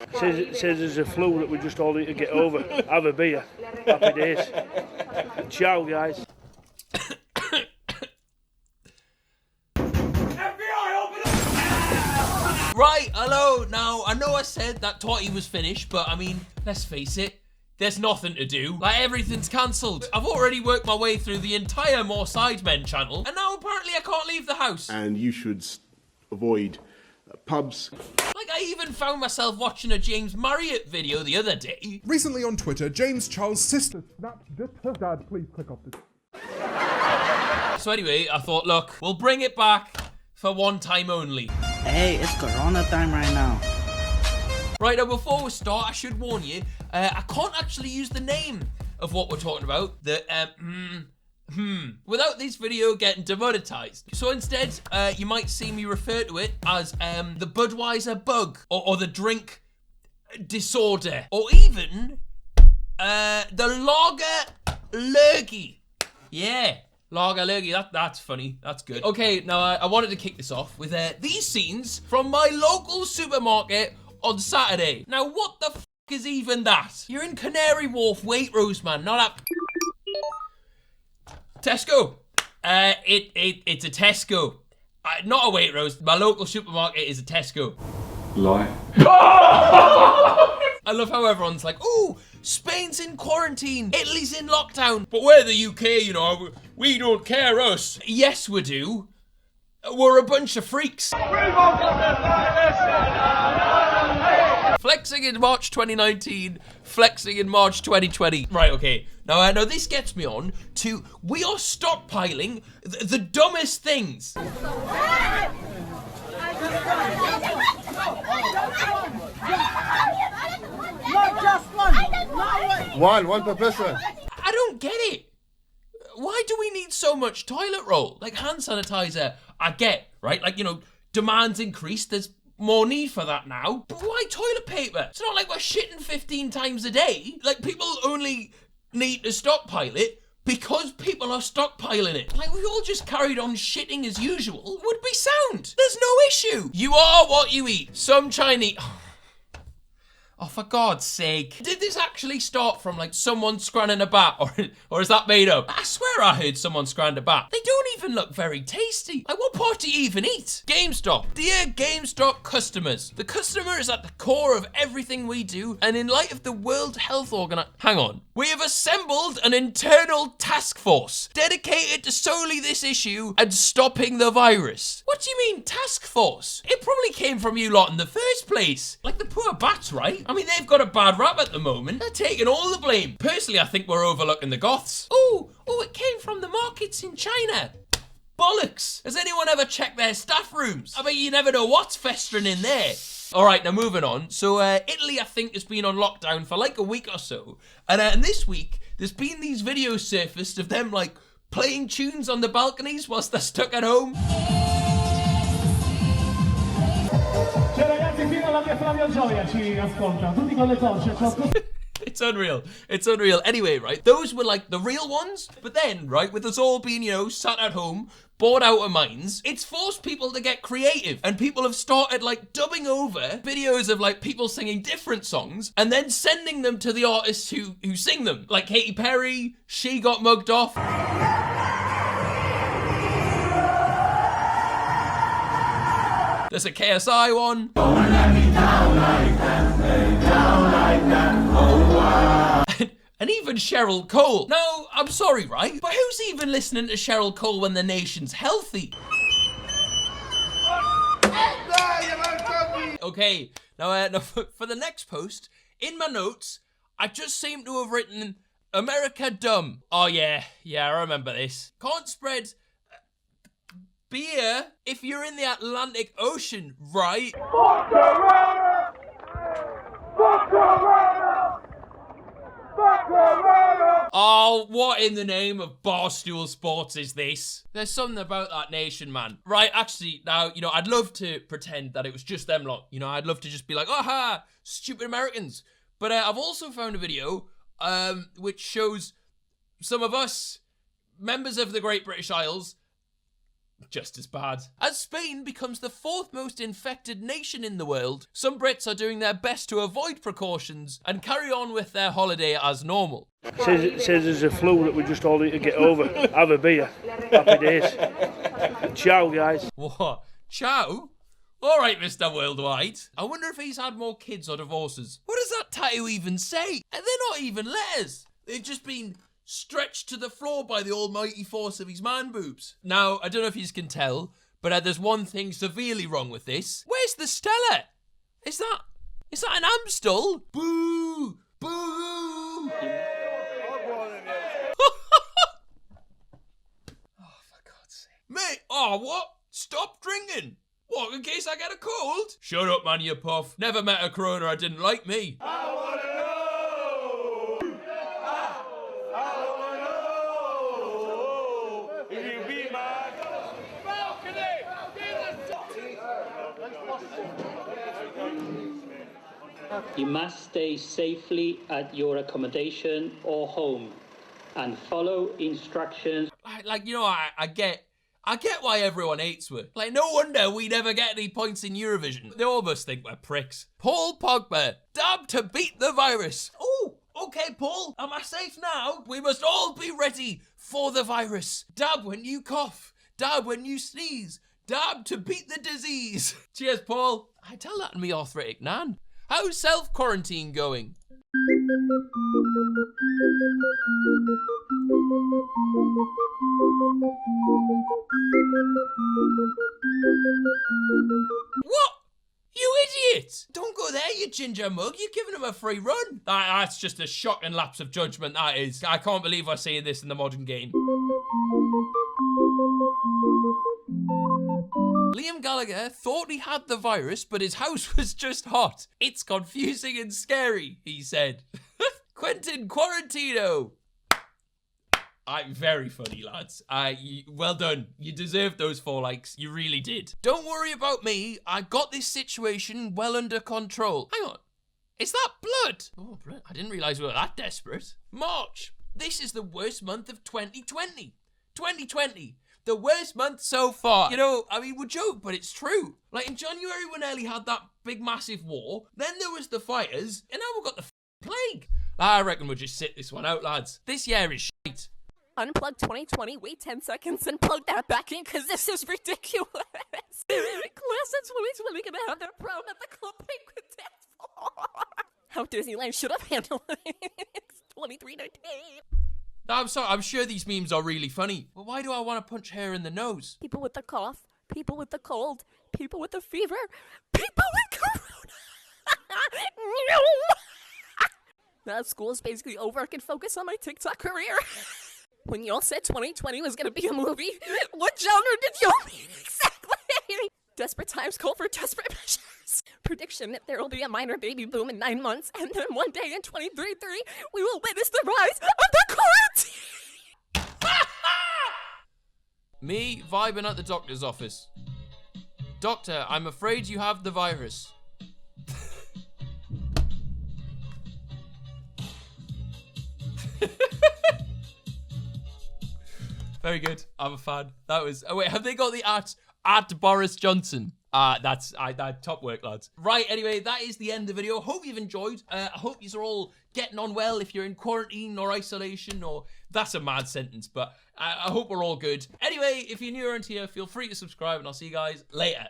Says there's a flu that we just all need to get over. Have a beer. Happy days. Ciao, guys. Right, hello. Now, I know I said that Totty was finished, but I mean, let's face it, there's nothing to do. Like, everything's cancelled. I've already worked my way through the entire More Sidemen channel, and now apparently I can't leave the house. And you should avoid pubs. Like, I even found myself watching a James Marriott video the other day. Recently on Twitter, James Charles' sister snapped this her dad. Please click off this. So anyway, I thought, look, we'll bring it back for one time only. Hey, it's Corona time right now. Right, now before we start, I should warn you, I can't actually use the name of what we're talking about, without this video getting demonetized. So instead, you might see me refer to it as the Budweiser bug, or the drink disorder, or even the lager lurgy. Yeah. Lager lurgy, that's funny, that's good. Okay, now I wanted to kick this off with these scenes from my local supermarket on Saturday. Now what the f*** is even that? You're in Canary Wharf, Waitrose, man, not at Tesco. It's a Tesco. Not a Waitrose, my local supermarket is a Tesco. Lie. I love how everyone's like, ooh, Spain's in quarantine, Italy's in lockdown, but we're the UK, you know, we don't care us. Yes, we do. We're a bunch of freaks. Flexing in March 2019, flexing in March 2020. Right, okay. Now this gets me on to, we are stockpiling the dumbest things. Not just one. One per person. I don't get it. Why do we need so much toilet roll? Like hand sanitizer, I get, right? Like, you know, demand's increased, there's more need for that now. But why toilet paper? It's not like we're shitting 15 times a day. Like, people only need to stockpile it because people are stockpiling it. Like, we all just carried on shitting as usual, would be sound. There's no issue. You are what you eat. Some Chinese... Oh, for God's sake. Did this actually start from, like, someone scranning a bat, or is that made up? I swear I heard someone scran a bat. They don't even look very tasty. Like, what part do you even eat? GameStop. Dear GameStop customers, the customer is at the core of everything we do, and in light of the World Health Organization... Hang on. We have assembled an internal task force dedicated to solely this issue and stopping the virus. What do you mean, task force? It probably came from you lot in the first place. Like, the poor bats, right? I mean, they've got a bad rap at the moment. They're taking all the blame. Personally, I think we're overlooking the Goths. Oh, it came from the markets in China. Bollocks. Has anyone ever checked their staff rooms? I bet you never know what's festering in there. All right, now moving on. So Italy, I think, has been on lockdown for like a week or so. And this week, there's been these videos surfaced of them, like, playing tunes on the balconies whilst they're stuck at home. It's unreal. It's unreal. Anyway, right, those were like the real ones, but then, right, with us all being, you know, sat at home, bored out of minds, it's forced people to get creative, and people have started, like, dubbing over videos of, like, people singing different songs, and then sending them to the artists who sing them. Like Katy Perry, She Got Mugged Off. There's a KSI one. Don't let me down like that, lay down like that, oh wow. And even Cheryl Cole. Now, I'm sorry, right? But who's even listening to Cheryl Cole when the nation's healthy? Okay, now for the next post, in my notes, I just seem to have written America dumb. Oh yeah, I remember this. Can't spread beer if you're in the Atlantic Ocean, right? Fuck Corona! Fuck Corona! Fuck Corona! Oh, what in the name of Barstool Sports is this? There's something about that nation, man. Right, actually, now, you know, I'd love to pretend that it was just them lot. You know, I'd love to just be like, aha, stupid Americans. But I've also found a video which shows some of us, members of the Great British Isles, just as bad. As Spain becomes the 4th most infected nation in the world, some Brits are doing their best to avoid precautions and carry on with their holiday as normal. Says there's a flu that we just all need to get over. Have a beer. Happy days. Ciao, guys. What? Ciao? Alright, Mr. Worldwide. I wonder if he's had more kids or divorces. What does that tattoo even say? And they're not even letters. They've just been stretched to the floor by the almighty force of his man boobs. Now, I don't know if you can tell, but there's one thing severely wrong with this. Where's the Stella? Is that an Amstel? Boo! Boo! Oh, for God's sake. Mate, oh, what? Stop drinking. What, in case I get a cold? Shut up, man, you puff. Never met a crooner I didn't like me. I wanna know. If you be mad. You must stay safely at your accommodation or home and follow instructions. Like, you know, I get why everyone hates us. Like, no wonder we never get any points in Eurovision. They all must think we're pricks. Paul Pogba, dab to beat the virus. Oh, okay, Paul, am I safe now? We must all be ready for the virus. Dab when you cough. Dab when you sneeze. Dab to beat the disease. Cheers, Paul. I tell that to me arthritic nan. How's self-quarantine going? What? You idiot! Don't go there, you ginger mug. You're giving him a free run. That's just a shocking lapse of judgment, that is. I can't believe I'm seeing this in the modern game. Liam Gallagher thought he had the virus, but his house was just hot. It's confusing and scary, he said. Quentin Quarantino. Very funny, lads. Well done. You deserved those 4 likes. You really did. Don't worry about me. I got this situation well under control. Hang on. Is that blood? Oh, blood. I didn't realise we were that desperate. March. This is the worst month of 2020. 2020. The worst month so far. You know, I mean, we joke, but it's true. Like, in January, we nearly had that big, massive war. Then there was the fires. And now we've got the plague. I reckon we'll just sit this one out, lads. This year is shite. Unplug 2020, wait 10 seconds, and plug that back in, because this is ridiculous. Class of 2020 gonna have their prom at the Club Penguin dance floor. How Disneyland should have handled it. 2319. I'm sorry, I'm sure these memes are really funny. But why do I want to punch her in the nose? People with the cough, people with the cold, people with the fever, people with corona. Now school is basically over. I can focus on my TikTok career. When y'all said 2020 was gonna be a movie, what genre did y'all mean exactly? Desperate times call for desperate measures. Prediction that there will be a minor baby boom in 9 months, and then one day in 2033, we will witness the rise of the quarantine. Me vibing at the doctor's office. Doctor, I'm afraid you have the virus. Very good. I'm a fan. That was. Oh wait, have they got the at Boris Johnson? That's top work, lads. Right. Anyway, that is the end of the video. Hope you've enjoyed. I hope you're all getting on well. If you're in quarantine or isolation, or that's a mad sentence, but I hope we're all good. Anyway, if you're new around here, feel free to subscribe, and I'll see you guys later.